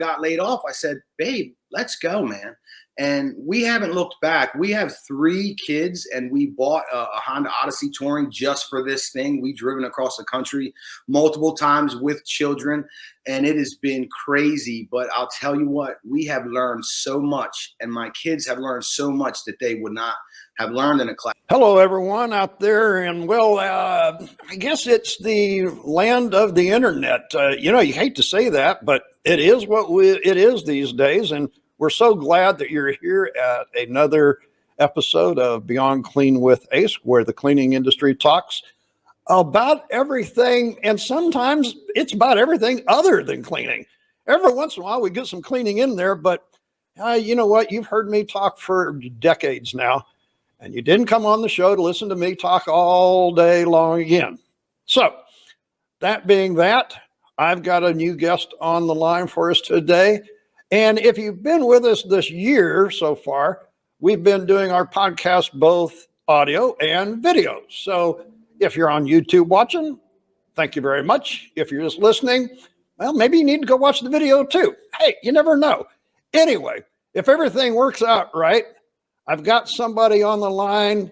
got laid off, I said, babe, let's go, man. And we haven't looked back. We have 3 kids, and we bought a Honda Odyssey Touring just for this thing. We've driven across the country multiple times with children, and it has been crazy. But I'll tell you what, we have learned so much, and my kids have learned so much that they would not have learned in a class. Hello, everyone out there. And well, I guess it's the land of the internet. You hate to say that, but it is what it is these days. And we're so glad that you're here at another episode of Beyond Clean with Ace, where the cleaning industry talks about everything. And sometimes it's about everything other than cleaning. Every once in a while, we get some cleaning in there. But you know what? You've heard me talk for decades now. And you didn't come on the show to listen to me talk all day long again. So that being that, I've got a new guest on the line for us today. And if you've been with us this year so far, we've been doing our podcast, both audio and video. So if you're on YouTube watching, thank you very much. If you're just listening, well, maybe you need to go watch the video too. Hey, you never know. Anyway, if everything works out right, I've got somebody on the line.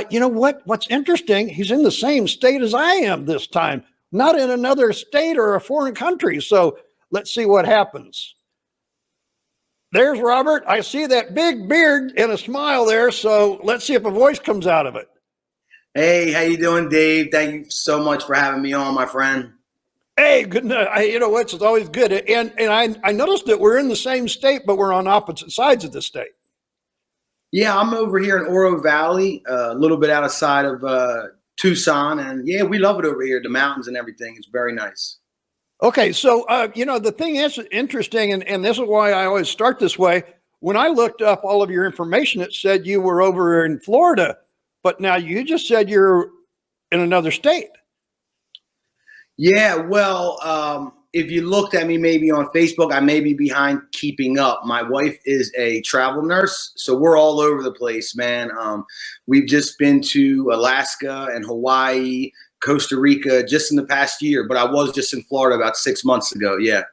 You know what? What's interesting, he's in the same state as I am this time, not in another state or a foreign country. So let's see what happens. There's Robert. I see that big beard and a smile there. So let's see if a voice comes out of it. Hey, how you doing, Dave? Thank you so much for having me on, my friend. Hey, good. You know what? It's always good. And I noticed that we're in the same state, but we're on opposite sides of the state. Yeah, I'm over here in Oro Valley, a little bit outside of Tucson. And yeah, we love it over here, the mountains and everything. It's very nice. Okay, so, the thing is interesting, and this is why I always start this way. When I looked up all of your information, it said you were over in Florida, but now you just said you're in another state. Yeah, well, if you looked at me maybe on Facebook, I may be behind keeping up. My wife is a travel nurse, so we're all over the place, man. We've just been to Alaska and Hawaii, Costa Rica just in the past year, but I was just in Florida about 6 months ago. Yeah,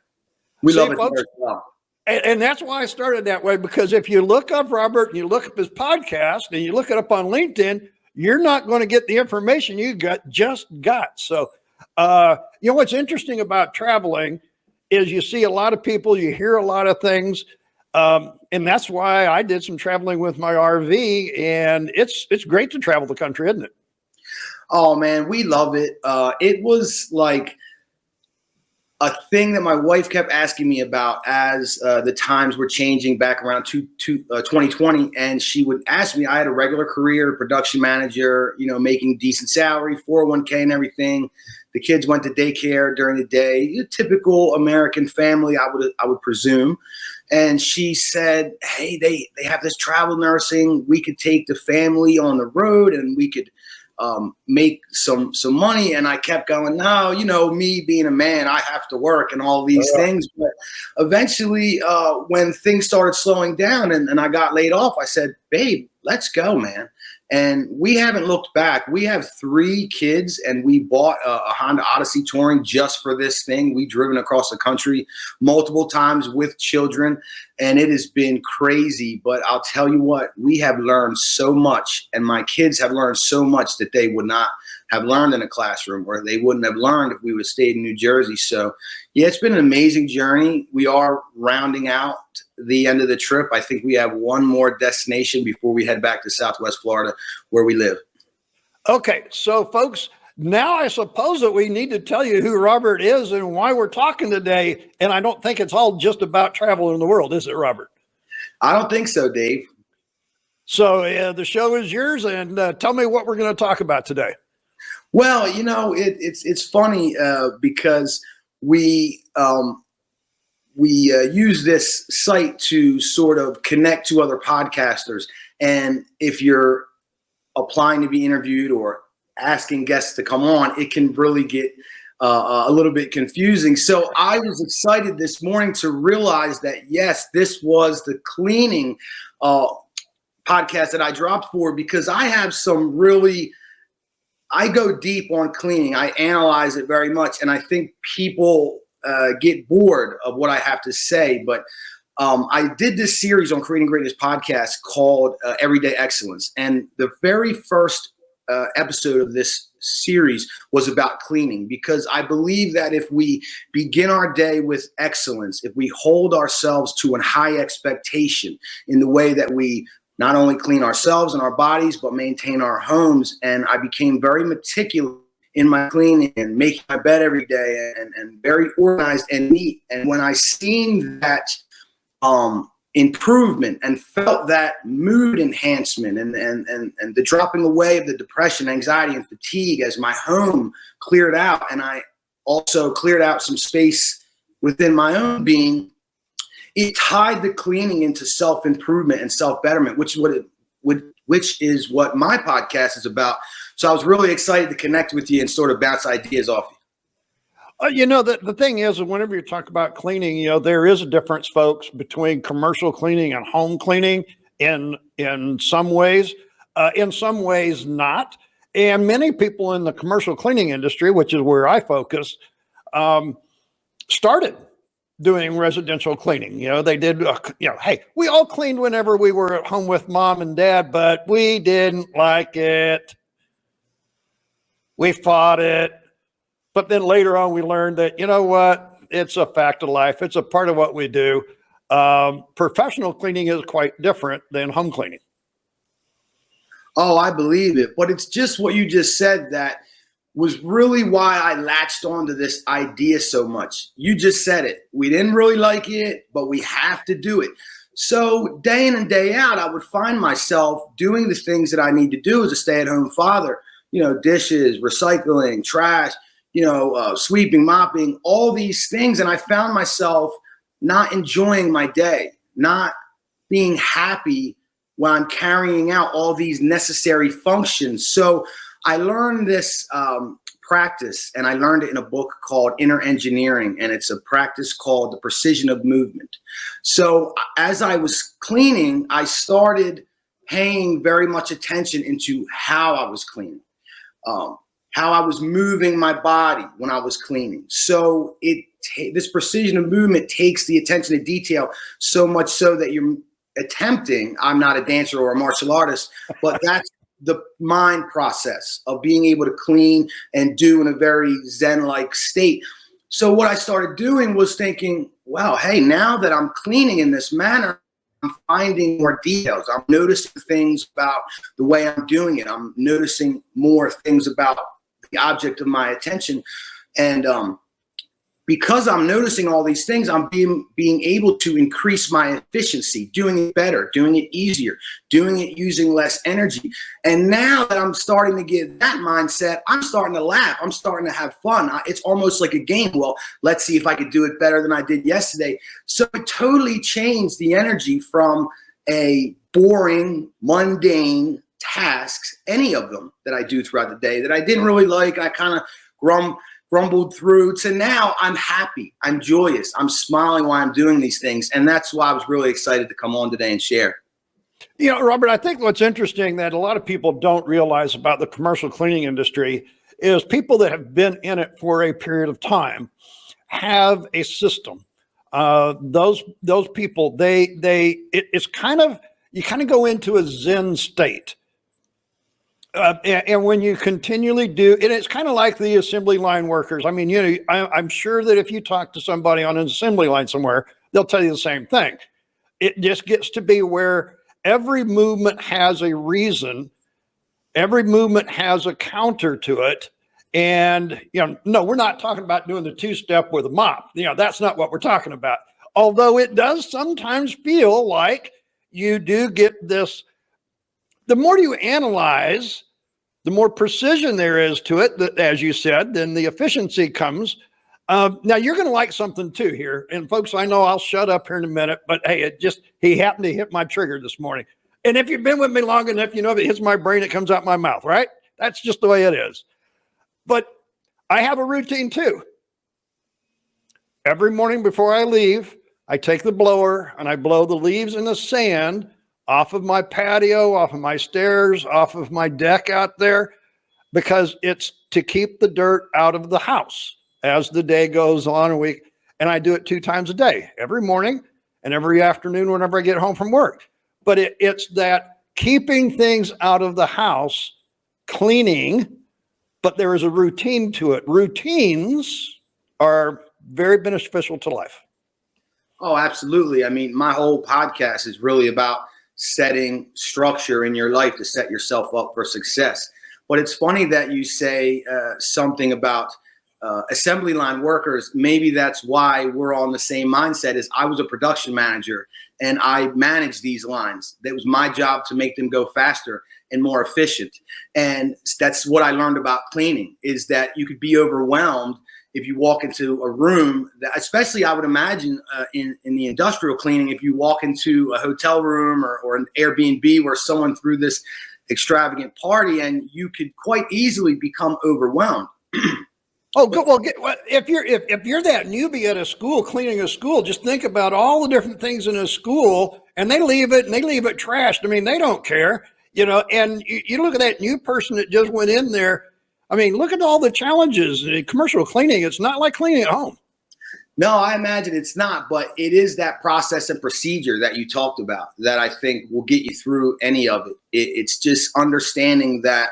we love it there as well. And that's why I started that way, because if you look up Robert and you look up his podcast and you look it up on LinkedIn, you're not going to get the information you just got. So, what's interesting about traveling is you see a lot of people, you hear a lot of things. And that's why I did some traveling with my RV, and it's great to travel the country, isn't it? Oh man, we love it. It was like a thing that my wife kept asking me about as the times were changing back around 2020. And she would ask me, I had a regular career, production manager, making decent salary, 401k and everything. The kids went to daycare during the day, a typical American family, I would presume. And she said, hey, they have this travel nursing. We could take the family on the road and we could make some money. And I kept going, no, me being a man, I have to work and all these things. But eventually, when things started slowing down and I got laid off, I said, babe, let's go, man. And we haven't looked back. We have 3 kids, and we bought a Honda Odyssey Touring just for this thing. We've driven across the country multiple times with children, and it has been crazy. But I'll tell you what, we have learned so much, and my kids have learned so much that they would not have learned in a classroom, or they wouldn't have learned if we would have stayed in New Jersey. So, yeah, it's been an amazing journey. We are rounding out the end of the trip. I think we have one more destination before we head back to Southwest Florida, where we live. Okay, so folks, now I suppose that we need to tell you who Robert is and why we're talking today. And I don't think it's all just about travel in the world, is it, Robert? I don't think so, Dave. So the show is yours, and tell me what we're going to talk about today. Well, it's funny because we use this site to sort of connect to other podcasters. And if you're applying to be interviewed or asking guests to come on, it can really get a little bit confusing. So I was excited this morning to realize that, yes, this was the cleaning podcast that I dropped for, because I have some I go deep on cleaning. I analyze it very much. And I think people get bored of what I have to say, but I did this series on Creating Greatness podcast called Everyday Excellence. And the very first episode of this series was about cleaning, because I believe that if we begin our day with excellence, if we hold ourselves to a high expectation in the way that we not only clean ourselves and our bodies, but maintain our homes. And I became very meticulous in my cleaning and making my bed every day, and very organized and neat. And when I seen that improvement and felt that mood enhancement and the dropping away of the depression, anxiety, and fatigue as my home cleared out, and I also cleared out some space within my own being, it tied the cleaning into self-improvement and self-betterment, which is what my podcast is about. So I was really excited to connect with you and sort of bounce ideas off you. The thing is, whenever you talk about cleaning, there is a difference, folks, between commercial cleaning and home cleaning in some ways not. And many people in the commercial cleaning industry, which is where I focus, started doing residential cleaning. They did, hey, we all cleaned whenever we were at home with mom and dad, but we didn't like it. We fought it. But then later on, we learned that, it's a fact of life. It's a part of what we do. Professional cleaning is quite different than home cleaning. Oh, I believe it. But it's just what you just said that was really why I latched onto this idea so much. You just said it. We didn't really like it, but we have to do it. So day in and day out, I would find myself doing the things that I need to do as a stay-at-home father. Dishes, recycling, trash, sweeping, mopping, all these things. And I found myself not enjoying my day, not being happy when I'm carrying out all these necessary functions. So I learned this practice, and I learned it in a book called Inner Engineering, and it's a practice called the precision of movement. So as I was cleaning, I started paying very much attention into how I was cleaning. How I was moving my body when I was cleaning. So this precision of movement takes the attention to detail so much so that you're attempting, I'm not a dancer or a martial artist, but that's the mind process of being able to clean and do in a very Zen-like state. So what I started doing was thinking, wow, hey, now that I'm cleaning in this manner, I'm finding more details. I'm noticing things about the way I'm doing it. I'm noticing more things about the object of my attention. And because I'm noticing all these things, I'm being able to increase my efficiency, doing it better, doing it easier, doing it using less energy. And now that I'm starting to get that mindset, I'm starting to laugh. I'm starting to have fun. It's almost like a game. Well, let's see if I could do it better than I did yesterday. So it totally changed the energy from a boring, mundane tasks, any of them that I do throughout the day that I didn't really like. I kind of grumbled through, to now I'm happy, I'm joyous, I'm smiling while I'm doing these things. And that's why I was really excited to come on today and share. Robert, I think what's interesting that a lot of people don't realize about the commercial cleaning industry is people that have been in it for a period of time have a system. Those people, it's kind of, you kind of go into a Zen state. And when you continually do, and it's kind of like the assembly line workers. I mean, I'm sure that if you talk to somebody on an assembly line somewhere, they'll tell you the same thing. It just gets to be where every movement has a reason. Every movement has a counter to it. And, no, we're not talking about doing the two-step with a mop. That's not what we're talking about. Although it does sometimes feel like you do get this. The more you analyze, the more precision there is to it, as you said, then the efficiency comes. Now, you're going to like something too here. And folks, I know I'll shut up here in a minute, but hey, he happened to hit my trigger this morning. And if you've been with me long enough, if it hits my brain, it comes out my mouth, right? That's just the way it is. But I have a routine too. Every morning before I leave, I take the blower and I blow the leaves and the sand off of my patio, off of my stairs, off of my deck out there, because it's to keep the dirt out of the house as the day goes on. And and I do it 2 times a day, every morning and every afternoon whenever I get home from work. But it's that keeping things out of the house, cleaning, but there is a routine to it. Routines are very beneficial to life. Oh, absolutely. I mean, my whole podcast is really about setting structure in your life to set yourself up for success. But it's funny that you say something about assembly line workers. Maybe that's why we're on the same mindset. As I was a production manager and I managed these lines. It was my job to make them go faster and more efficient. And that's what I learned about cleaning, is that you could be overwhelmed if you walk into a room, that, especially I would imagine in the industrial cleaning, if you walk into a hotel room or an Airbnb where someone threw this extravagant party, and you could quite easily become overwhelmed. Oh, good. Well, if you're that newbie at a school, cleaning a school, just think about all the different things in a school, and they leave it trashed. I mean, they don't care, and you look at that new person that just went in there. I mean, look at all the challenges in commercial cleaning. It's not like cleaning at home. No, I imagine it's not, but it is that process and procedure that you talked about that I think will get you through any of it. It's just understanding that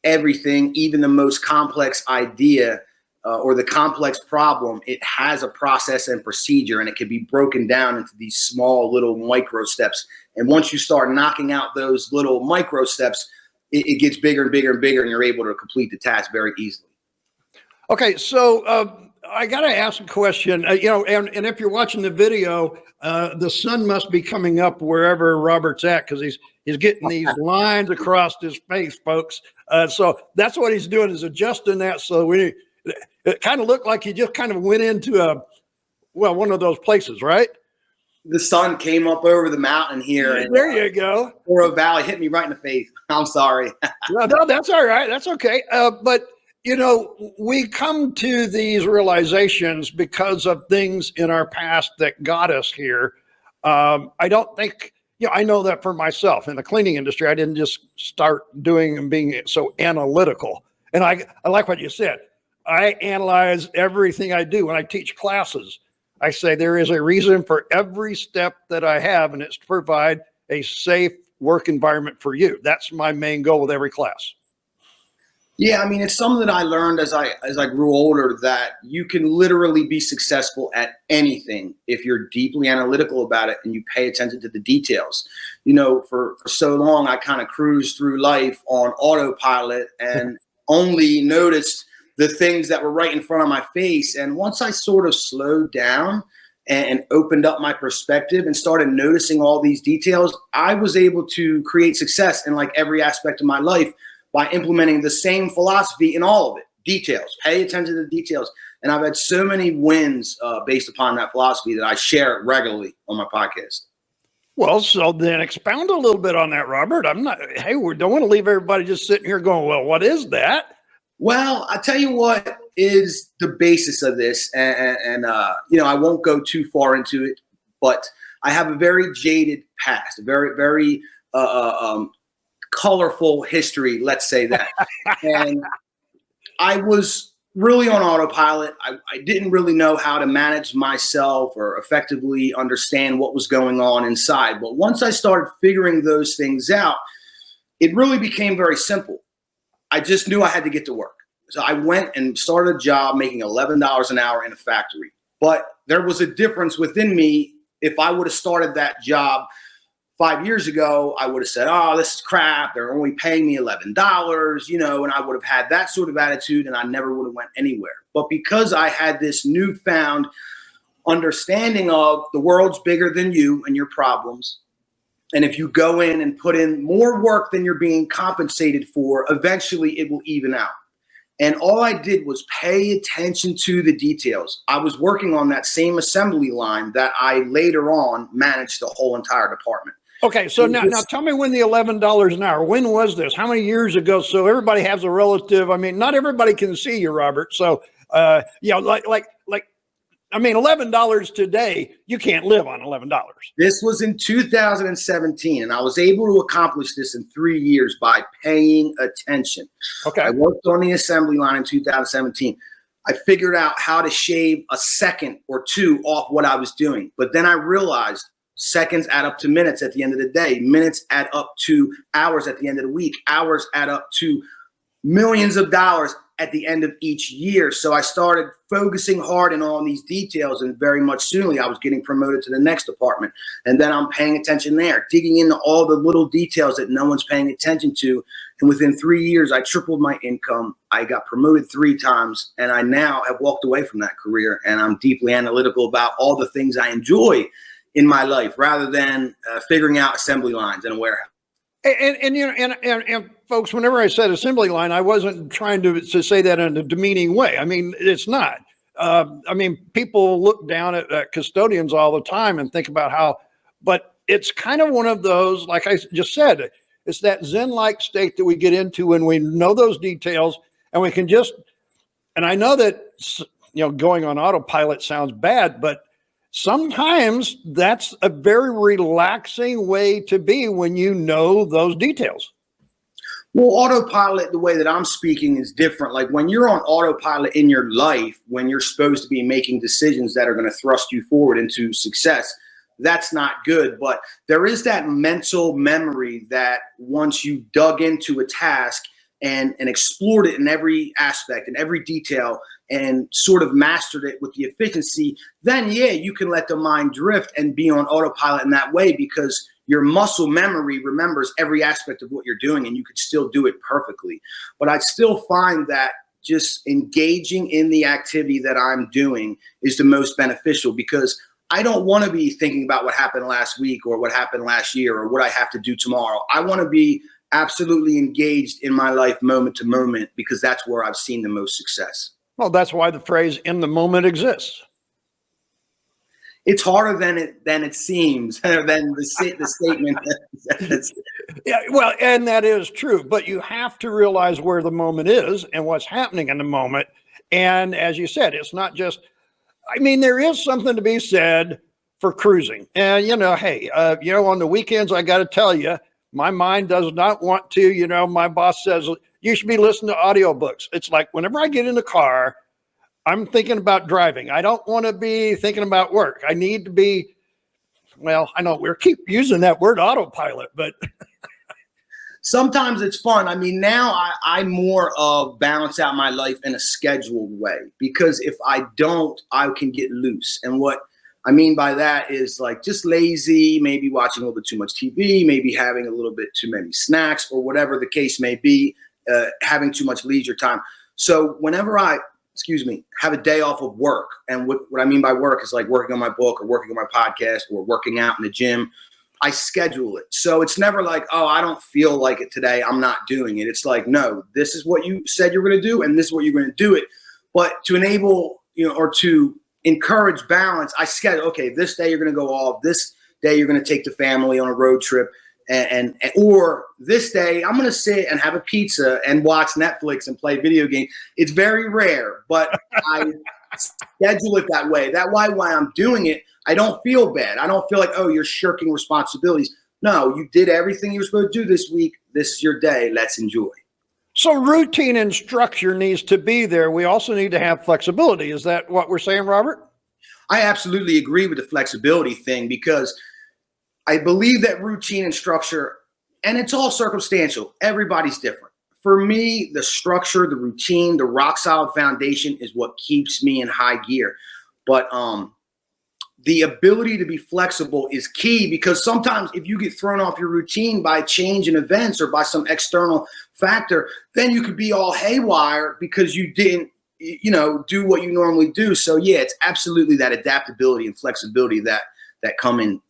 everything, even the most complex idea or the complex problem, it has a process and procedure, and it can be broken down into these small little micro steps. And once you start knocking out those little micro steps, it gets bigger and bigger and bigger, and you're able to complete the task very easily. Okay, so I got to ask a question. And if you're watching the video, the sun must be coming up wherever Robert's at, because he's getting these lines across his face, folks. So that's what he's doing, is adjusting that. So it kind of looked like he just kind of went into one of those places, right? The sun came up over the mountain here. And, there you go. Oro Valley hit me right in the face. I'm sorry. No, that's all right. That's okay. But, we come to these realizations because of things in our past that got us here. I don't think, I know that for myself in the cleaning industry. I didn't just start doing and being so analytical. And I like what you said. I analyze everything I do when I teach classes. I say there is a reason for every step that I have, and it's to provide a safe work environment for you. That's my main goal with every class. Yeah, I mean, it's something that I learned as I grew older, that you can literally be successful at anything if you're deeply analytical about it and you pay attention to the details. For so long, I kind of cruised through life on autopilot and only noticed the things that were right in front of my face. And once I sort of slowed down and opened up my perspective and started noticing all these details, I was able to create success in like every aspect of my life by implementing the same philosophy in all of it. Details, pay attention to the details. And I've had so many wins based upon that philosophy that I share it regularly on my podcast. Well, so then expound a little bit on that, Robert. We don't want to leave everybody just sitting here going, well, what is that? Well, I tell you what is the basis of this, and I won't go too far into it, but I have a very jaded past, a very, very colorful history, let's say that. And I was really on autopilot. I didn't really know how to manage myself or effectively understand what was going on inside. But once I started figuring those things out, it really became very simple. I just knew I had to get to work. So I went and started a job making $11 an hour in a factory. But there was a difference within me. If I would have started that job 5 years ago, I would have said, oh, this is crap. They're only paying me $11, and I would have had that sort of attitude, and I never would have went anywhere. But because I had this newfound understanding of the world's bigger than you and your problems, and if you go in and put in more work than you're being compensated for, eventually it will even out. And all I did was pay attention to the details. I was working on that same assembly line that I later on managed the whole entire department. Okay, so now tell me when the $11 an hour, when was this? How many years ago? So everybody has a relative. I mean, not everybody can see you, Robert. So, $11 today, you can't live on $11. This was in 2017, and I was able to accomplish this in 3 years by paying attention. Okay. I worked on the assembly line in 2017. I figured out how to shave a second or two off what I was doing. But then I realized seconds add up to minutes at the end of the day. Minutes add up to hours at the end of the week. Hours add up to millions of dollars at the end of each year. So I started focusing hard in all these details, and very much soonly I was getting promoted to the next department. And then I'm paying attention there, digging into all the little details that no one's paying attention to. And within 3 years, I tripled my income. I got promoted 3 times, and I now have walked away from that career. And I'm deeply analytical about all the things I enjoy in my life rather than figuring out assembly lines in a warehouse. And you know, and folks, whenever I said assembly line, I wasn't trying to say that in a demeaning way. I mean, it's not. I mean, people look down at custodians all the time and think about how, but it's kind of one of those, like I just said, it's that Zen-like state that we get into when we know those details and we can just, and I know that, you know, going on autopilot sounds bad, but sometimes that's a very relaxing way to be when you know those details. Well, autopilot, the way that I'm speaking, is different. Like when you're on autopilot in your life, when you're supposed to be making decisions that are going to thrust you forward into success, that's not good. But there is that mental memory that once you dug into a task and explored it in every aspect and every detail and sort of mastered it with the efficiency, then yeah, you can let the mind drift and be on autopilot in that way, because your muscle memory remembers every aspect of what you're doing and you could still do it perfectly. But I still find that just engaging in the activity that I'm doing is the most beneficial, because I don't want to be thinking about what happened last week or what happened last year or what I have to do tomorrow. I want to be absolutely engaged in my life moment to moment, because that's where I've seen the most success. Well, that's why the phrase "in the moment" exists. It's harder than it seems, than the statement. Yeah, well, and that is true, but you have to realize where the moment is and what's happening in the moment. And as you said, it's not just, I mean, there is something to be said for cruising. And, you know, hey, you know, on the weekends, I got to tell you, my mind does not want to, you know, my boss says, you should be listening to audiobooks. It's like whenever I get in the car, I'm thinking about driving. I don't want to be thinking about work. I need to be, well, I know we keep using that word autopilot, but sometimes it's fun. I mean, now I more of balance out my life in a scheduled way, because if I don't, I can get loose. And what I mean by that is like just lazy, maybe watching a little bit too much TV, maybe having a little bit too many snacks, or whatever the case may be, having too much leisure time. So whenever I have a day off of work. And what I mean by work is like working on my book or working on my podcast or working out in the gym. I schedule it. So it's never like, oh, I don't feel like it today, I'm not doing it. It's like, no, this is what you said you're going to do, and this is what you're going to do it. But to enable, you know, or to encourage balance, I schedule, okay, this day you're going to go off, this day you're going to take the family on a road trip, and or this day I'm going to sit and have a pizza and watch Netflix and play video games. It's very rare, but I schedule it that way. That why I'm doing it, I don't feel bad. I don't feel like, oh, you're shirking responsibilities. No, you did everything you were supposed to do this week. This is your day. Let's enjoy. So routine and structure needs to be there. We also need to have flexibility. Is that what we're saying, Robert? I absolutely agree with the flexibility thing, because I believe that routine and structure, and it's all circumstantial. Everybody's different. For me, the structure, the routine, the rock solid foundation is what keeps me in high gear. But the ability to be flexible is key, because sometimes if you get thrown off your routine by change in events or by some external factor, then you could be all haywire because you didn't, you know, do what you normally do. So yeah, it's absolutely that adaptability and flexibility that come in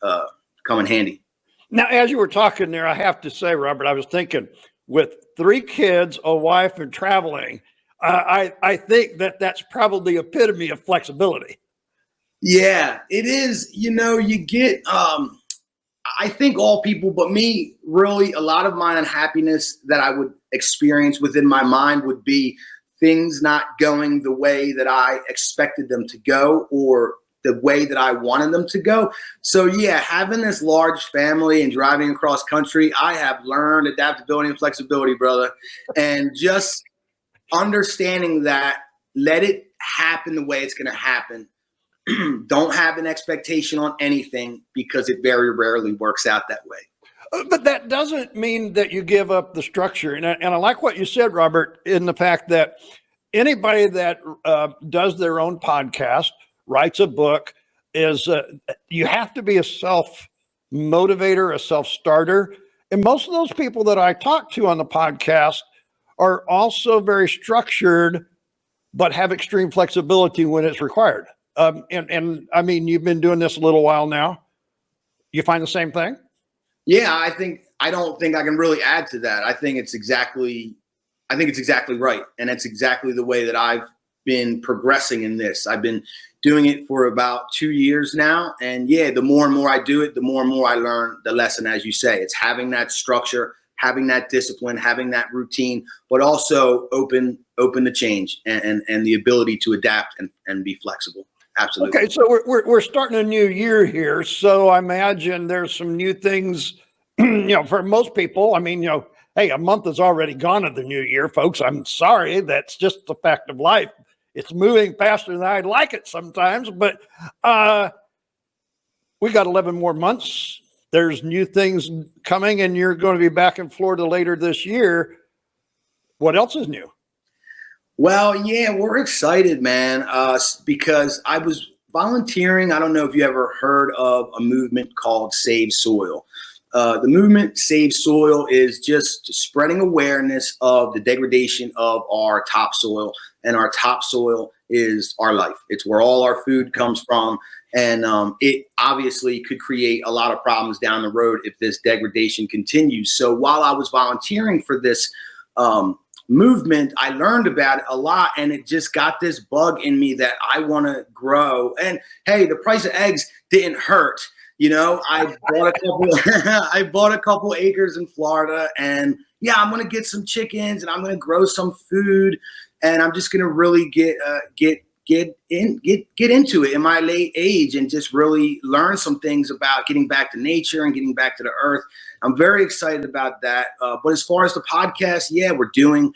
handy. Now, as you were talking there, I have to say, Robert, I was thinking, with 3 kids, a wife, and traveling, I think that's probably the epitome of flexibility. Yeah, it is. You know, you get, I think all people, but me, really, a lot of my unhappiness that I would experience within my mind would be things not going the way that I expected them to go, or the way that I wanted them to go. So yeah, having this large family and driving across country, I have learned adaptability and flexibility, brother. And just understanding that, let it happen the way it's going to happen. Don't have an expectation on anything because it very rarely works out that way. But that doesn't mean that you give up the structure. And I like what you said, Robert, in the fact that anybody that does their own podcast, writes a book, is you have to be a self-motivator, a self-starter. And most of those people that I talk to on the podcast are also very structured, but have extreme flexibility when it's required. And I mean, you've been doing this a little while now. You find the same thing? Yeah, I don't think I can really add to that. I think it's exactly right. And it's exactly the way that I've been progressing in this. I've been doing it for about 2 years now. And yeah, the more and more I do it, the more and more I learn the lesson, as you say. It's having that structure, having that discipline, having that routine, but also open to change and the ability to adapt and be flexible. Absolutely. Okay, so we're starting a new year here. So I imagine there's some new things, for most people. I mean, hey, a month is already gone of the new year, folks. I'm sorry. That's just the fact of life. It's moving faster than I'd like it sometimes, but we got 11 more months. There's new things coming, and you're going to be back in Florida later this year. What else is new? Well, yeah, we're excited, man, because I was volunteering. I don't know if you ever heard of a movement called Save Soil. The movement Save Soil is just spreading awareness of the degradation of our topsoil, and our topsoil is our life. It's where all our food comes from, and it obviously could create a lot of problems down the road if this degradation continues. So while I was volunteering for this movement, I learned about it a lot, and it just got this bug in me that I want to grow. And hey, the price of eggs didn't hurt. I bought a couple acres in Florida, and yeah, I'm going to get some chickens, and I'm going to grow some food, and I'm just going to really get into it in my late age and just really learn some things about getting back to nature and getting back to the earth. I'm very excited about that. But as far as the podcast, yeah, we're doing.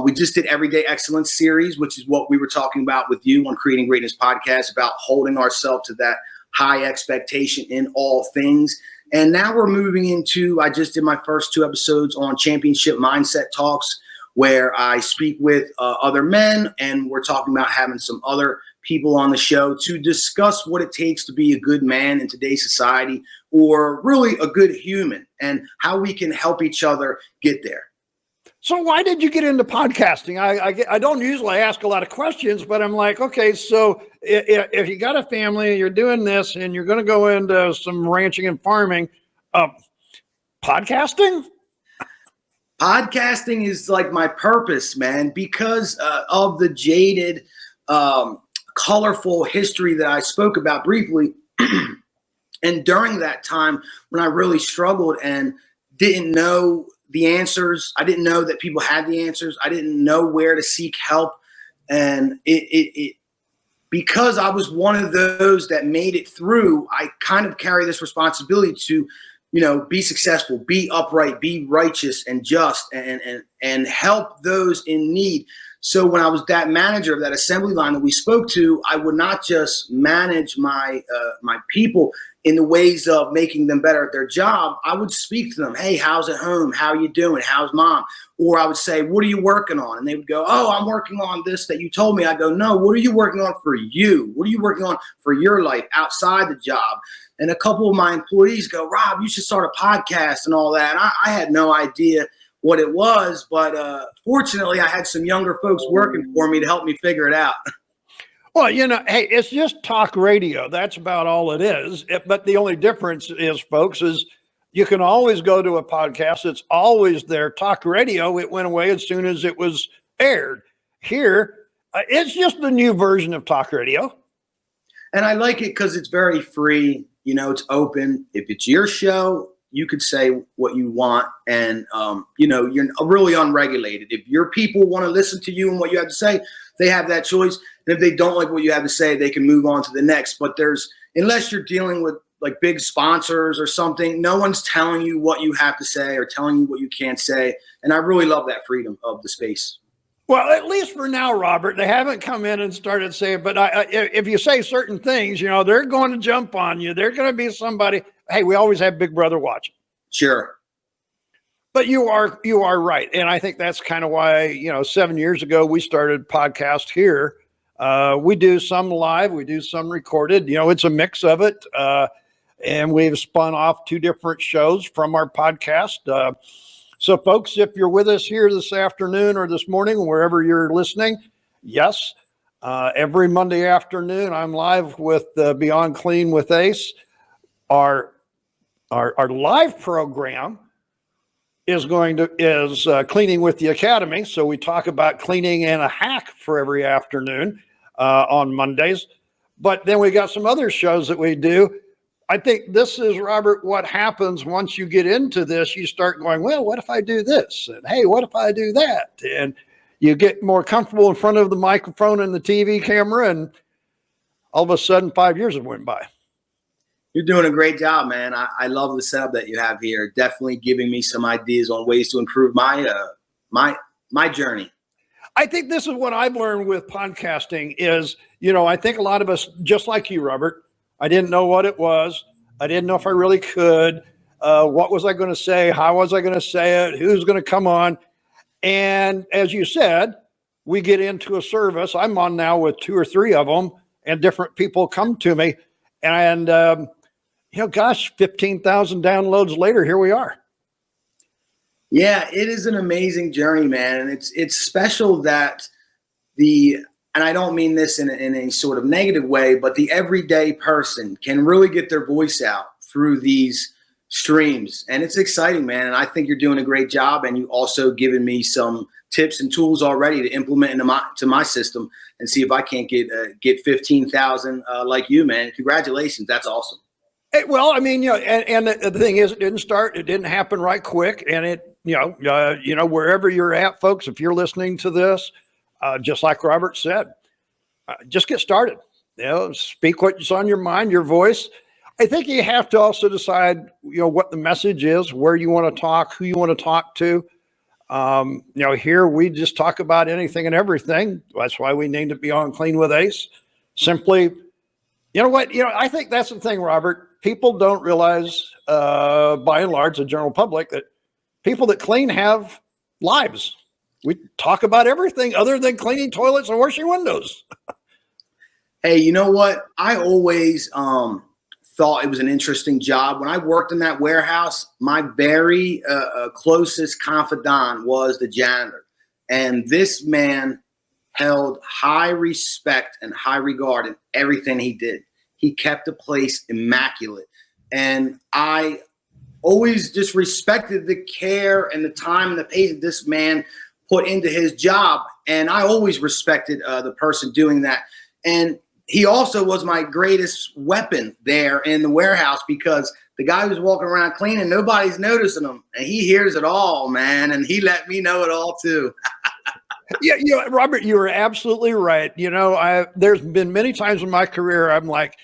We just did Everyday Excellence series, which is what we were talking about with you on Creating Greatness podcast, about holding ourselves to that high expectation in all things. And now we're moving into, I just did my first 2 episodes on Championship Mindset Talks, where I speak with other men, and we're talking about having some other people on the show to discuss what it takes to be a good man in today's society, or really a good human, and how we can help each other get there. So why did you get into podcasting? I don't usually ask a lot of questions, but I'm like, okay, so if you got a family, you're doing this, and you're going to go into some ranching and farming, podcasting? Podcasting is like my purpose, man, because of the jaded, colorful history that I spoke about briefly. And during that time when I really struggled and didn't know the answers, I didn't know that people had the answers. I didn't know where to seek help. And it because I was one of those that made it through, I kind of carry this responsibility to, be successful, be upright, be righteous and just, and help those in need. So when I was that manager of that assembly line that we spoke to, I would not just manage my people in the ways of making them better at their job. I would speak to them. Hey, how's it home? How are you doing? How's mom? Or I would say, what are you working on? And they would go, oh, I'm working on this that you told me. I go, no, what are you working on for you? What are you working on for your life outside the job? And a couple of my employees go, Rob, you should start a podcast and all that. And I had no idea what it was, but fortunately I had some younger folks working for me to help me figure it out. Well, hey, it's just talk radio. That's about all it is. But the only difference is, folks, is you can always go to a podcast. It's always there. Talk radio, it went away as soon as it was aired. Here, it's just the new version of talk radio. And I like it because it's very free. It's open. If it's your show, you could say what you want, and you're really unregulated. If your people want to listen to you and what you have to say, they have that choice. And if they don't like what you have to say, they can move on to the next. But unless you're dealing with like big sponsors or something, no one's telling you what you have to say or telling you what you can't say. And I really love that freedom of the space. Well, at least for now, Robert, they haven't come in and started saying, but if you say certain things, they're going to jump on you. They're going to be somebody. Hey, we always have Big Brother watching. Sure. But you are right. And I think that's kind of why, 7 years ago, we started podcast here. We do some live, we do some recorded, it's a mix of it. And we've spun off 2 different shows from our podcast. So folks, if you're with us here this afternoon or this morning, wherever you're listening, yes, every Monday afternoon, I'm live with Beyond Clean with Ace. Our live program is Cleaning with the Academy. So we talk about cleaning and a hack for every afternoon on Mondays. But then we got some other shows that we do. I think this is, Robert, what happens once you get into this. You start going, well, what if I do this? And hey, what if I do that? And you get more comfortable in front of the microphone and the TV camera. And all of a sudden, 5 years have went by. You're doing a great job, man. I love the setup that you have here. Definitely giving me some ideas on ways to improve my journey. I think this is what I've learned with podcasting is, I think a lot of us, just like you, Robert, I didn't know what it was. I didn't know if I really could. What was I going to say? How was I going to say it? Who's going to come on? And as you said, we get into a service. I'm on now with 2 or 3 of them, and different people come to me. And, 15,000 downloads later, here we are. Yeah, it is an amazing journey, man. And it's special that and I don't mean this in a sort of negative way, but the everyday person can really get their voice out through these streams. And it's exciting, man. And I think you're doing a great job. And you also given me some tips and tools already to implement into my system and see if I can't get 15,000 like you, man. Congratulations. That's awesome. Well, I mean, and the thing is, it didn't happen right quick. And it, wherever you're at, folks, if you're listening to this, just like Robert said, just get started. Speak what's on your mind, your voice. I think you have to also decide, what the message is, where you want to talk, who you want to talk to. Here we just talk about anything and everything. That's why we named it Beyond Clean with Ace. Simply, I think that's the thing, Robert. People don't realize, by and large, the general public, that people that clean have lives. We talk about everything other than cleaning toilets and washing windows. Hey, you know what? I always thought it was an interesting job. When I worked in that warehouse, my very closest confidant was the janitor. And this man held high respect and high regard in everything he did. He kept the place immaculate. And I always just respected the care and the time and the patience this man put into his job. And I always respected the person doing that. And he also was my greatest weapon there in the warehouse because the guy was walking around cleaning, nobody's noticing him. And he hears it all, man. And he let me know it all too. Yeah, Robert, you are absolutely right. There's been many times in my career, I'm like,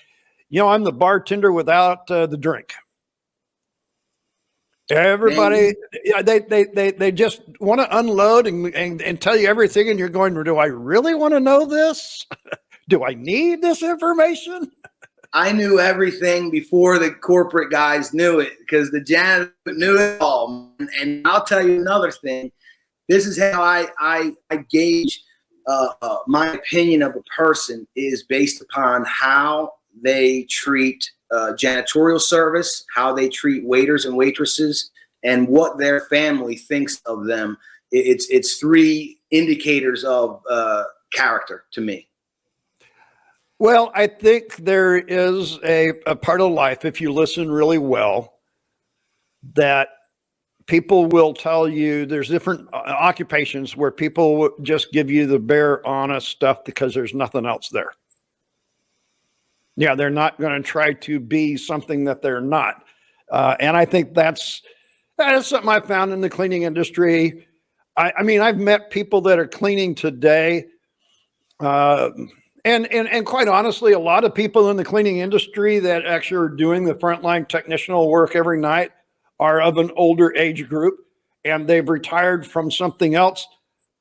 I'm the bartender without the drink. Everybody, they just want to unload and tell you everything, and you're going, do I really want to know this? Do I need this information? I knew everything before the corporate guys knew it because the janitor knew it all. And I'll tell you another thing. This is how I gauge my opinion of a person is based upon how they treat janitorial service, how they treat waiters and waitresses, and what their family thinks of them. It's 3 indicators of character to me. Well, I think there is a part of life, if you listen really well, that people will tell you there's different occupations where people will just give you the bare honest stuff because there's nothing else there. Yeah, they're not going to try to be something that they're not. And I think that's something I found in the cleaning industry. I mean, I've met people that are cleaning today. And quite honestly, a lot of people in the cleaning industry that actually are doing the frontline technicianal work every night are of an older age group, and they've retired from something else.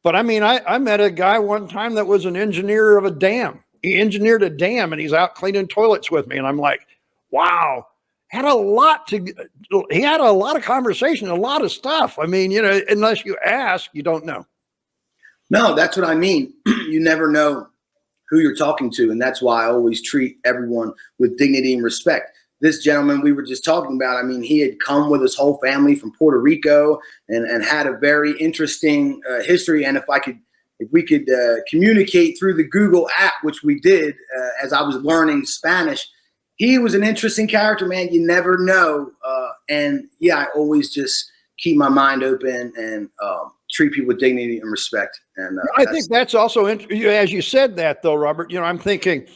But I mean, I met a guy one time that was an engineer of a dam. He engineered a dam and he's out cleaning toilets with me. And I'm like, wow, he had a lot of conversation, a lot of stuff. I mean, unless you ask, you don't know. No, that's what I mean. You never know who you're talking to. And that's why I always treat everyone with dignity and respect. This gentleman we were just talking about, I mean, he had come with his whole family from Puerto Rico and had a very interesting history. And if we could communicate through the Google app, which we did as I was learning Spanish, he was an interesting character, man. You never know. And yeah, I always just keep my mind open and treat people with dignity and respect. And I think that's also, as you said that though, Robert, I'm thinking,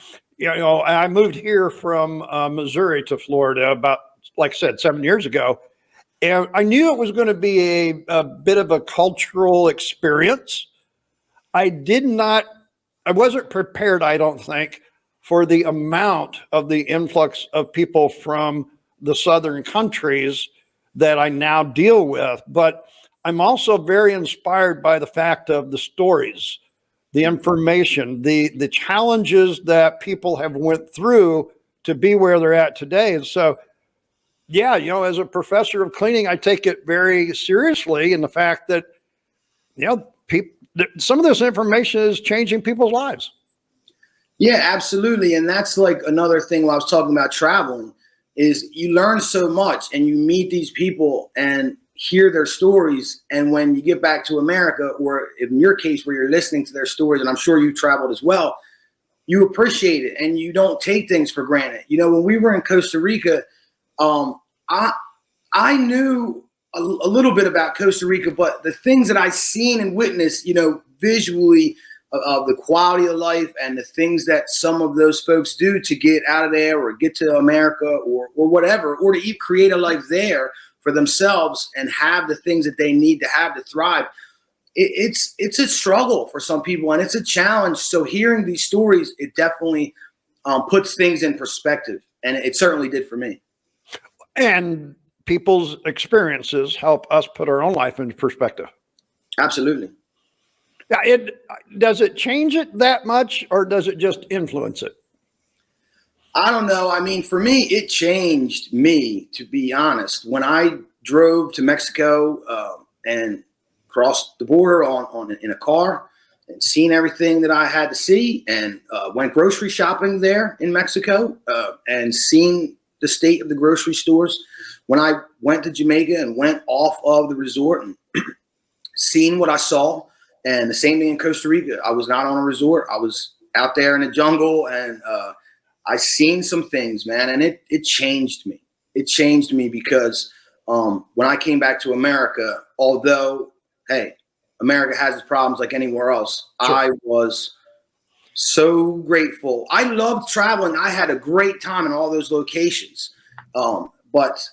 I moved here from Missouri to Florida about, like I said, 7 years ago. And I knew it was going to be a bit of a cultural experience. I wasn't prepared, I don't think, for the amount of the influx of people from the southern countries that I now deal with. But I'm also very inspired by the fact of the stories, the information, the challenges that people have went through to be where they're at today. And so, yeah, as a professor of cleaning, I take it very seriously in the fact that, some of this information is changing people's lives. Yeah, absolutely. And that's like another thing while I was talking about traveling is you learn so much and you meet these people and hear their stories. And when you get back to America, or in your case where you're listening to their stories, and I'm sure you traveled as well, you appreciate it and you don't take things for granted. When we were in Costa Rica, I knew a little bit about Costa Rica, but the things that I seen and witnessed, visually of the quality of life and the things that some of those folks do to get out of there or get to America or whatever, or to create a life there for themselves and have the things that they need to have to thrive. It's a struggle for some people and it's a challenge. So hearing these stories, it definitely puts things in perspective, and it certainly did for me. And people's experiences help us put our own life into perspective. Absolutely. Yeah, does it change it that much, or does it just influence it? I don't know. I mean, for me, it changed me, to be honest. When I drove to Mexico and crossed the border in a car and seen everything that I had to see, and went grocery shopping there in Mexico and seen the state of the grocery stores. When I went to Jamaica and went off of the resort and seen what I saw, and the same thing in Costa Rica. I was not on a resort. I was out there in the jungle, and I seen some things, man, and it changed me. It changed me because when I came back to America, although, hey, America has its problems like anywhere else, sure, I was so grateful. I loved traveling. I had a great time in all those locations, but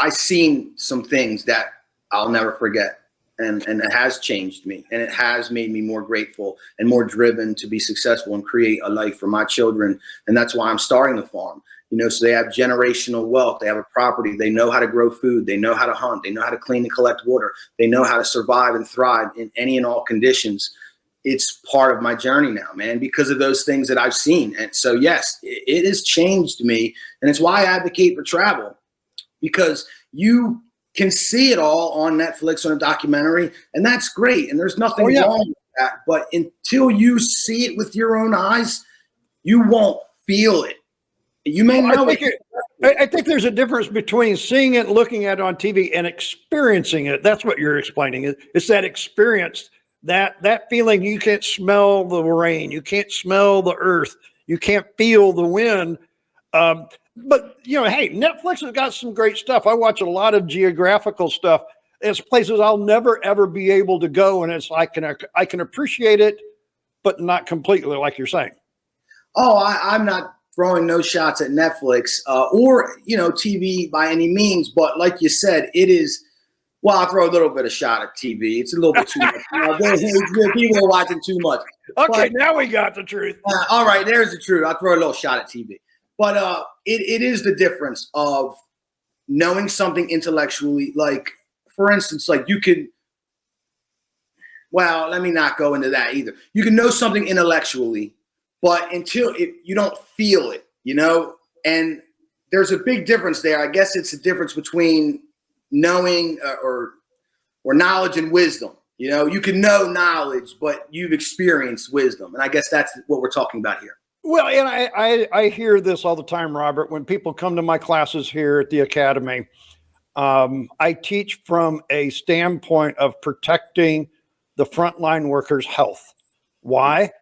I seen some things that I'll never forget. And it has changed me, and it has made me more grateful and more driven to be successful and create a life for my children. And that's why I'm starting the farm, so they have generational wealth. They have a property. They know how to grow food. They know how to hunt. They know how to clean and collect water. They know how to survive and thrive in any and all conditions. It's part of my journey now, man, because of those things that I've seen. And so, yes, it has changed me. And it's why I advocate for travel, because you can see it all on Netflix on a documentary, and that's great. And there's nothing wrong with that. But until you see it with your own eyes, you won't feel it. You may know I think there's a difference between seeing it, looking at it on TV, and experiencing it. That's what you're explaining. It's that experience, that feeling. You can't smell the rain. You can't smell the earth. You can't feel the wind. But, hey, Netflix has got some great stuff. I watch a lot of geographical stuff. It's places I'll never, ever be able to go. And it's I can appreciate it, but not completely, like you're saying. Oh, I'm not throwing no shots at Netflix or, TV by any means. But like you said, it is, well, I'll throw a little bit of shot at TV. It's a little bit too much. People are watching too much. Okay, now we got the truth. All right, there's the truth. I'll throw a little shot at TV. But it is the difference of knowing something intellectually. Like, for instance, like you could well, let me not go into that either. You can know something intellectually, but until you don't feel it, you know, and there's a big difference there. I guess it's a difference between knowing or knowledge and wisdom. You know, you can know knowledge, but you've experienced wisdom. And I guess that's what we're talking about here. Well, and I hear this all the time, Robert, when people come to my classes here at the Academy. I teach from a standpoint of protecting the frontline workers' health. Why?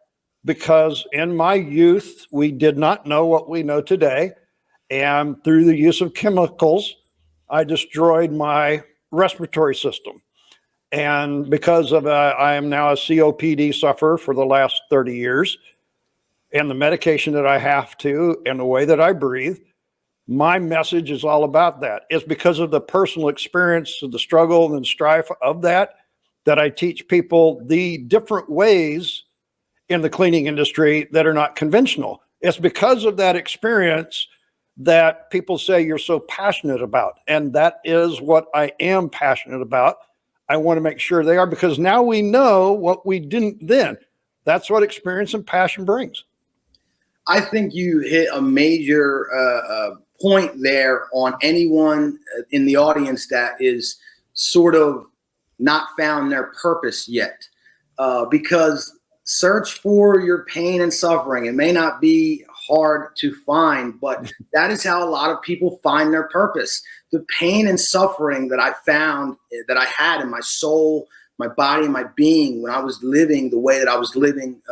Because in my youth, we did not know what we know today. And through the use of chemicals, I destroyed my respiratory system. And because of I am now a COPD sufferer for the last 30 years, and the medication that I have to, and the way that I breathe, my message is all about that. It's because of the personal experience of the struggle and strife of that I teach people the different ways in the cleaning industry that are not conventional. It's because of that experience that people say you're so passionate about. And that is what I am passionate about. I want to make sure they are, because now we know what we didn't then. That's what experience and passion brings. I think you hit a major point there on anyone in the audience that is sort of not found their purpose yet. Because search for your pain and suffering. It may not be hard to find, but that is how a lot of people find their purpose. The pain and suffering that I found, that I had in my soul, my body, and my being when I was living the way that I was living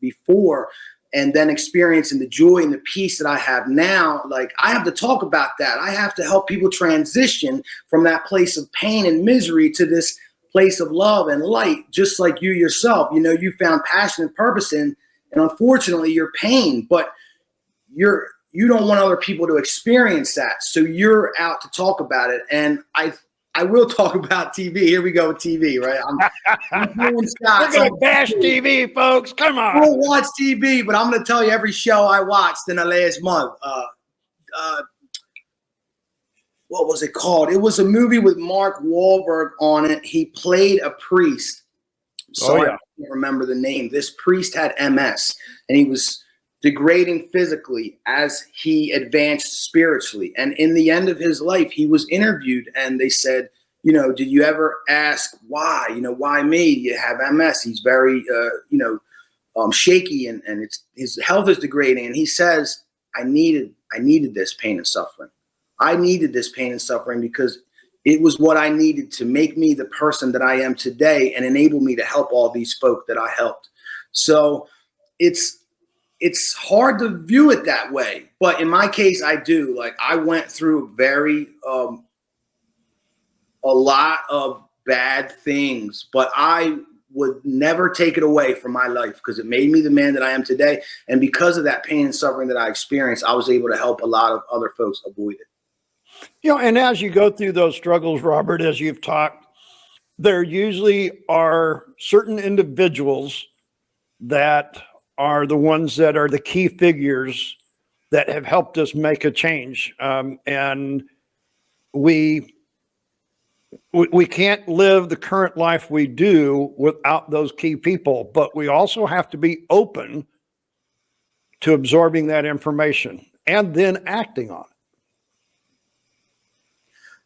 before, and then experiencing the joy and the peace that I have now, like I have to talk about that. I have to help people transition from that place of pain and misery to this place of love and light, just like you yourself. You know, you found passion and purpose in, and unfortunately, your pain, but you don't want other people to experience that. So you're out to talk about it. And I will talk about TV. Here we go with TV, right? I'm doing shots. We're going to bash TV, folks. Come on. I don't watch TV, but I'm going to tell you every show I watched in the last month. What was it called? It was a movie with Mark Wahlberg on it. He played a priest. Sorry, I can't remember the name. This priest had MS, and he was degrading physically as he advanced spiritually. And in the end of his life, he was interviewed, and they said, you know, did you ever ask why? You know, why me? You have MS. He's very, shaky, and his health is degrading. And he says, I needed this pain and suffering. I needed this pain and suffering because it was what I needed to make me the person that I am today and enable me to help all these folk that I helped. So it's hard to view it that way. But in my case, I do. Like, I went through a lot of bad things, but I would never take it away from my life because it made me the man that I am today. And because of that pain and suffering that I experienced, I was able to help a lot of other folks avoid it. You know, and as you go through those struggles, Robert, as you've talked, there usually are certain individuals that are the ones that are the key figures that have helped us make a change. And we can't live the current life we do without those key people, but we also have to be open to absorbing that information and then acting on it.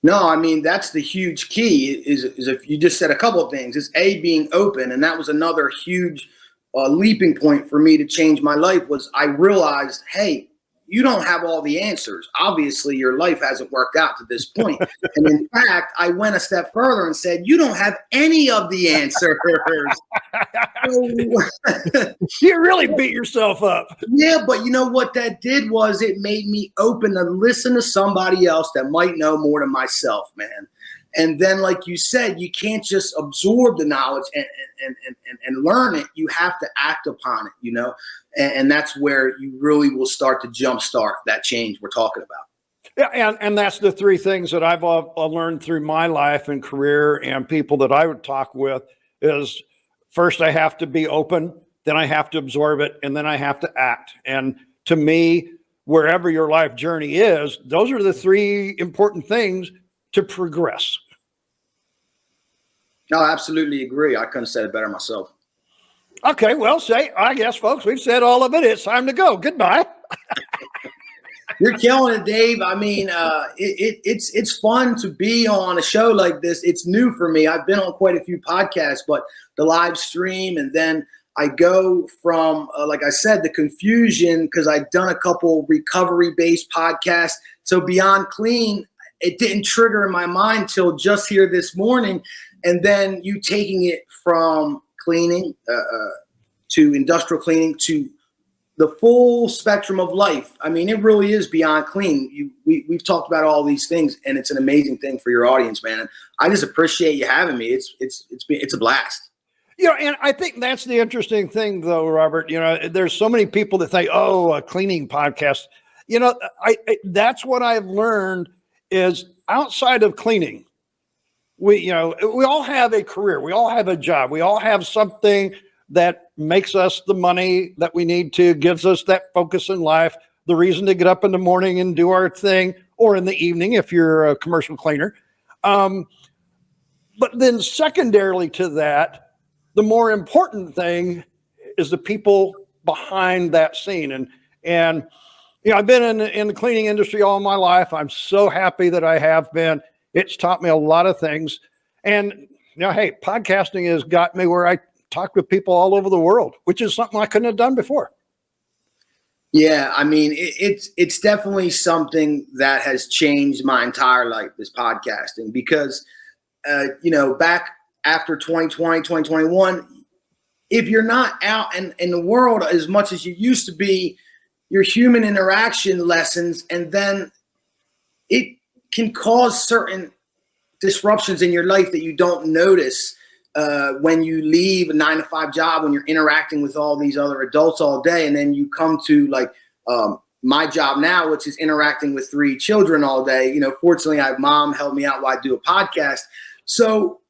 No, I mean, that's the huge key is if you just said a couple of things. It's being open. And that was another huge leaping point for me to change my life was I realized, hey, you don't have all the answers. Obviously, your life hasn't worked out to this point. And in fact, I went a step further and said, you don't have any of the answers. You really beat yourself up. Yeah, but you know what that did was it made me open to listen to somebody else that might know more than myself, man. And then, like you said, you can't just absorb the knowledge and learn it. You have to act upon it, you know, and that's where you really will start to jumpstart that change we're talking about. Yeah, and that's the three things that I've learned through my life and career and people that I would talk with is first I have to be open, then I have to absorb it, and then I have to act. And to me, wherever your life journey is, those are the three important things to progress. No, I absolutely agree. I couldn't have said it better myself. Okay, well, I guess, folks, we've said all of it. It's time to go. Goodbye. You're killing it, Dave. I mean, it's fun to be on a show like this. It's new for me. I've been on quite a few podcasts, but the live stream, and then I go from, like I said, the confusion, because I've done a couple recovery-based podcasts. So Beyond Clean, it didn't trigger in my mind till just here this morning. And then you taking it from cleaning to industrial cleaning to the full spectrum of life. I mean, it really is Beyond Clean. We've talked about all these things, and it's an amazing thing for your audience, man. I just appreciate you having me. It's a blast. And I think that's the interesting thing, though, Robert. There's so many people that think, "Oh, a cleaning podcast." That's what I've learned is outside of cleaning, we all have a career, we all have a job, we all have something that makes us the money that we need to, gives us that focus in life, the reason to get up in the morning and do our thing, or in the evening if you're a commercial cleaner. But then secondarily to that, the more important thing is the people behind that scene. And I've been in the cleaning industry all my life. I'm so happy that I have been. It's taught me a lot of things. And, hey, podcasting has got me where I talk with people all over the world, which is something I couldn't have done before. Yeah, I mean, it's definitely something that has changed my entire life, this podcasting, because, back after 2020, 2021, if you're not out in the world as much as you used to be, your human interaction lessens, and then it can cause certain disruptions in your life that you don't notice when you leave a 9-to-5 job, when you're interacting with all these other adults all day, and then you come to my job now, which is interacting with 3 children all day. Fortunately, I have mom help me out while I do a podcast. So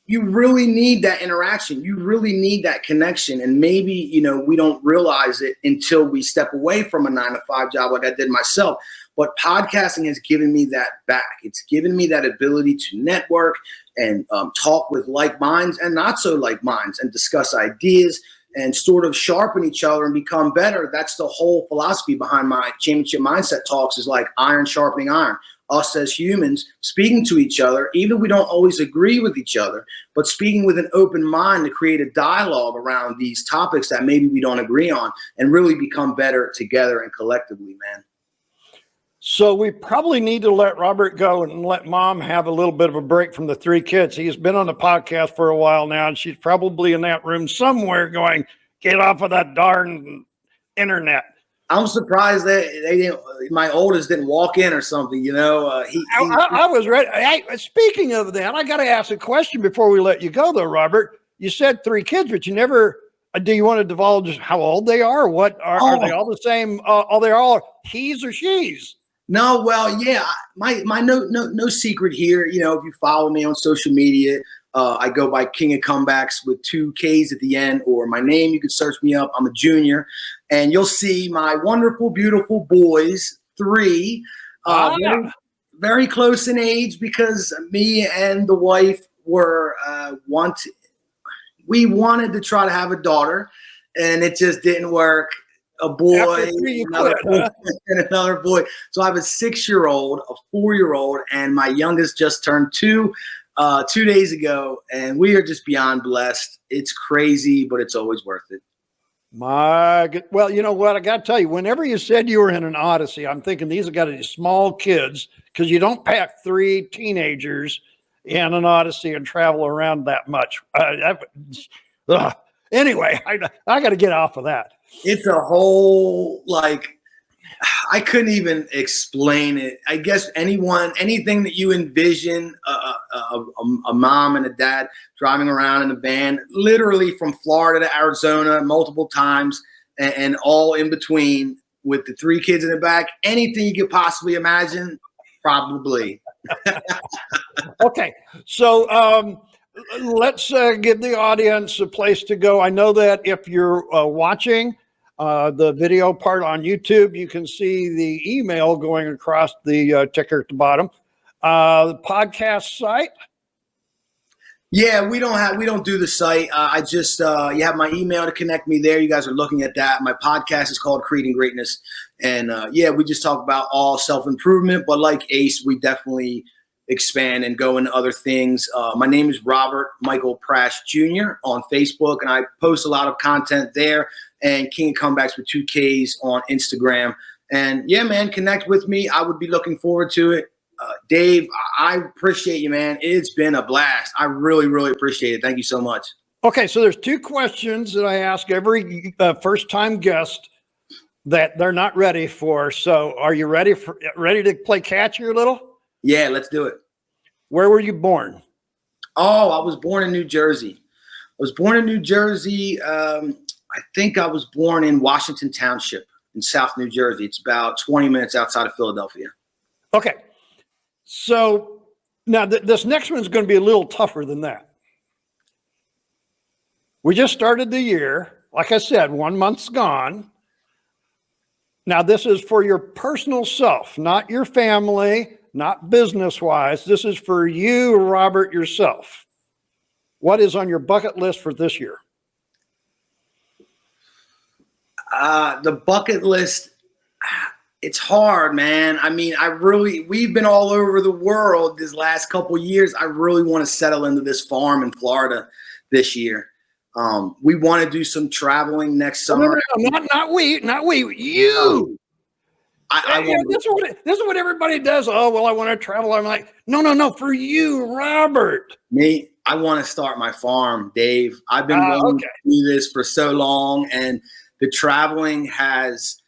you really need that interaction. You really need that connection. And maybe, we don't realize it until we step away from a 9-to-5 job like I did myself. But podcasting has given me that back. It's given me that ability to network and talk with like minds and not so like minds, and discuss ideas and sort of sharpen each other and become better. That's the whole philosophy behind my Championship Mindset talks, is like iron sharpening iron. Us as humans speaking to each other, even if we don't always agree with each other, but speaking with an open mind to create a dialogue around these topics that maybe we don't agree on, and really become better together and collectively, man. So we probably need to let Robert go and let mom have a little bit of a break from the 3 kids. He's been on the podcast for a while now, and she's probably in that room somewhere going, "Get off of that darn internet." I'm surprised that they didn't. My oldest didn't walk in or something. I was ready. Hey, speaking of that, I got to ask a question before we let you go, though, Robert. You said 3 kids, but you never. Do you want to divulge how old they are? Or what are they all the same? Are they all he's or she's? No, well, yeah. My no secret here. If you follow me on social media, I go by King of Comebacks with 2 Ks at the end, or my name. You can search me up. I'm a junior, and you'll see my wonderful, beautiful boys, 3, very, very close in age, because me and the wife were we wanted to try to have a daughter, and it just didn't work. A boy, and another boy. So I have a 6-year-old, a 4-year-old, and my youngest just turned 2 days ago, and we are just beyond blessed. It's crazy, but it's always worth it. Well, you know what? I got to tell you, whenever you said you were in an Odyssey, I'm thinking these have got to be small kids, because you don't pack 3 teenagers in an Odyssey and travel around that much. Anyway, I got to get off of that. It's a whole, I couldn't even explain it. I guess anything that you envision, a mom and a dad driving around in a van, literally from Florida to Arizona multiple times, and all in between, with the 3 kids in the back, anything you could possibly imagine, probably. Okay. So, let's give the audience a place to go. I know that if you're watching the video part on YouTube, you can see the email going across the ticker at the bottom. The podcast site. Yeah, we don't do the site. I just you have my email to connect me there. You guys are looking at that. My podcast is called Creating Greatness, and yeah, we just talk about all self improvement. But like Ace, we definitely expand and go into other things. My name is Robert Michael Prash Jr. on Facebook, and I post a lot of content there. And King of Comebacks with 2Ks on Instagram. And yeah, man, connect with me. I would be looking forward to it. Dave, I appreciate you, man. It's been a blast. I really, really appreciate it. Thank you so much. Okay, so there's two questions that I ask every first-time guest that they're not ready for. So, are you ready to play catch here a little? Yeah, let's do it. Where were you born? Oh, I was born in New Jersey. I think I was born in Washington Township in South New Jersey. It's about 20 minutes outside of Philadelphia. Okay. So now this next one's going to be a little tougher than that. We just started the year. Like I said, 1 month's gone. Now this is for your personal self, not your family, not business-wise. This is for you, Robert, yourself. What is on your bucket list for this year? The bucket list, it's hard, man. I mean, we've been all over the world this last couple of years. I really want to settle into this farm in Florida this year. We want to do some traveling next summer. No, not we, you. This is what everybody does. Oh, well, I want to travel. I'm like, no, for you, Robert. Me, I want to start my farm, Dave. I've been wanting to do this for so long, and the traveling has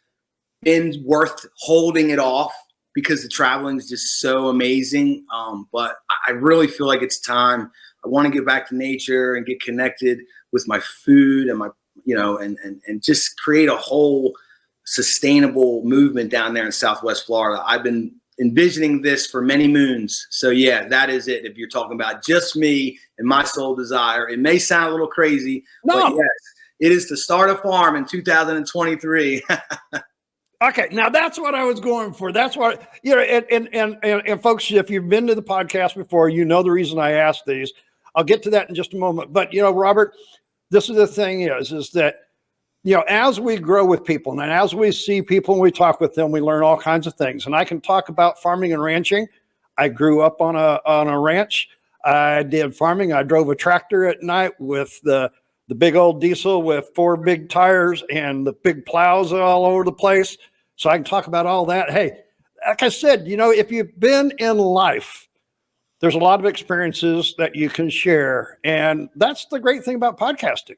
been worth holding it off because the traveling is just so amazing. But I really feel like it's time. I want to get back to nature and get connected with my food and my, and just create a whole sustainable movement down there in Southwest Florida. I've been envisioning this for many moons. So yeah, that is it. If you're talking about just me and my sole desire, it may sound a little crazy, but yes, it is to start a farm in 2023. Okay, now that's what I was going for. That's what, and folks, if you've been to the podcast before, you know the reason I asked these. I'll get to that in just a moment. But, Robert, this is the thing is that, as we grow with people and as we see people and we talk with them, we learn all kinds of things. And I can talk about farming and ranching. I grew up on a ranch. I did farming. I drove a tractor at night with the big old diesel with 4 big tires and the big plows all over the place. So I can talk about all that. Hey, like I said, if you've been in life, there's a lot of experiences that you can share. And that's the great thing about podcasting.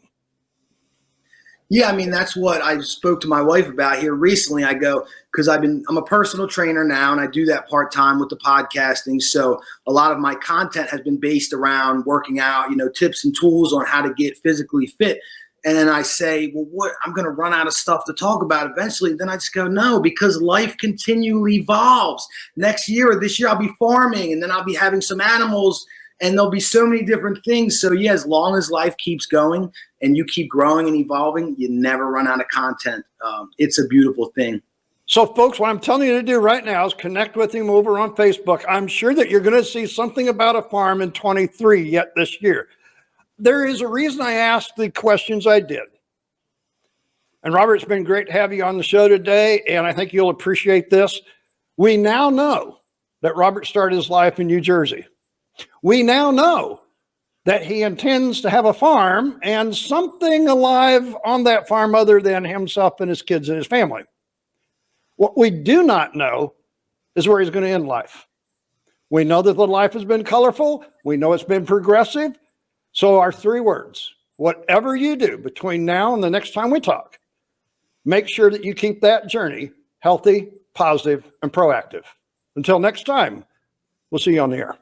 Yeah, I mean, that's what I spoke to my wife about here recently. I go, because I'm a personal trainer now, and I do that part-time with the podcasting. So a lot of my content has been based around working out, tips and tools on how to get physically fit. And then I say, well, I'm going to run out of stuff to talk about eventually. Then I just go, no, because life continually evolves. Next year or this year, I'll be farming, and then I'll be having some animals, and there'll be so many different things. So yeah, as long as life keeps going and you keep growing and evolving, you never run out of content. It's a beautiful thing. So folks, what I'm telling you to do right now is connect with him over on Facebook. I'm sure that you're going to see something about a farm in 23 yet this year. There is a reason I asked the questions I did. And Robert, it's been great to have you on the show today. And I think you'll appreciate this. We now know that Robert started his life in New Jersey. We now know that he intends to have a farm and something alive on that farm other than himself and his kids and his family. What we do not know is where he's going to end life. We know that the life has been colorful. We know it's been progressive. So our 3 words, whatever you do between now and the next time we talk, make sure that you keep that journey healthy, positive, and proactive. Until next time, we'll see you on the air.